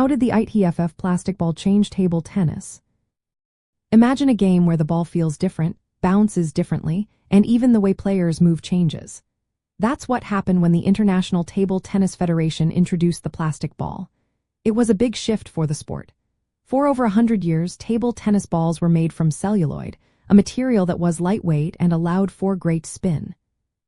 How did the ITTF plastic ball change table tennis? Imagine a game where the ball feels different, bounces differently, and even the way players move changes. That's what happened when the International Table Tennis Federation introduced the plastic ball. It was a big shift for the sport. For over 100 years, table tennis balls were made from celluloid, a material that was lightweight and allowed for great spin.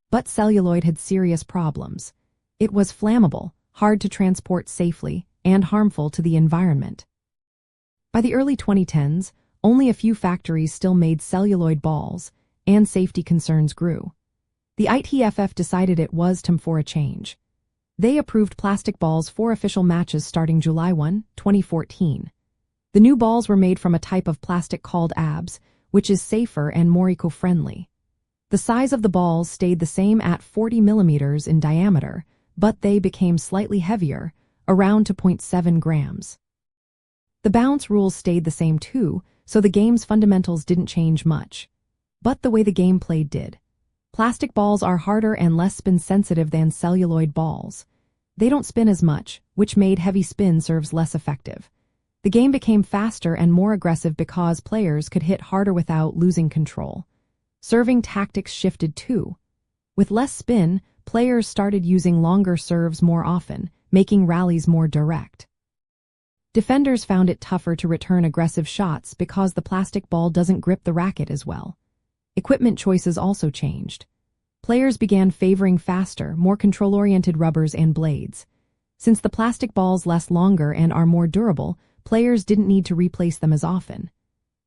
But celluloid had serious problems. It was flammable, hard to transport safely, and harmful to the environment. By the early 2010s, only a few factories still made celluloid balls, and safety concerns grew. The ITTF decided it was time for a change. They approved plastic balls for official matches starting July 1, 2014. The new balls were made from a type of plastic called ABS, which is safer and more eco-friendly. The size of the balls stayed the same at 40 millimeters in diameter, but they became slightly heavier, around 2.7 grams. The bounce rules stayed the same too, so the game's fundamentals didn't change much. But the way the game played did. Plastic balls are harder and less spin-sensitive than celluloid balls. They don't spin as much, which made heavy spin serves less effective. The game became faster and more aggressive because players could hit harder without losing control. Serving tactics shifted too. With less spin, players started using longer serves more often, making rallies more direct. Defenders found it tougher to return aggressive shots because the plastic ball doesn't grip the racket as well. Equipment choices also changed. Players began favoring faster, more control-oriented rubbers and blades. Since the plastic balls last longer and are more durable, players didn't need to replace them as often.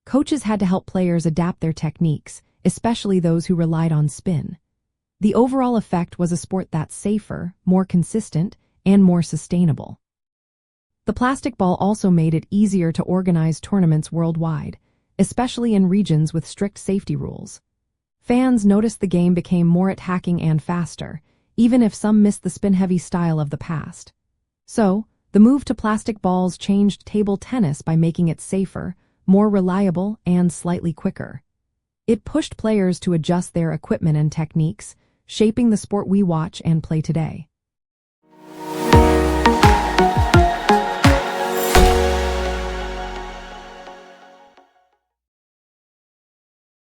Coaches had to help players adapt their techniques, especially those who relied on spin. The overall effect was a sport that's safer, more consistent, and more sustainable. The plastic ball also made it easier to organize tournaments worldwide, especially in regions with strict safety rules. Fans noticed the game became more attacking and faster, even if some missed the spin-heavy style of the past. So, the move to plastic balls changed table tennis by making it safer, more reliable, and slightly quicker. It pushed players to adjust their equipment and techniques, shaping the sport we watch and play today.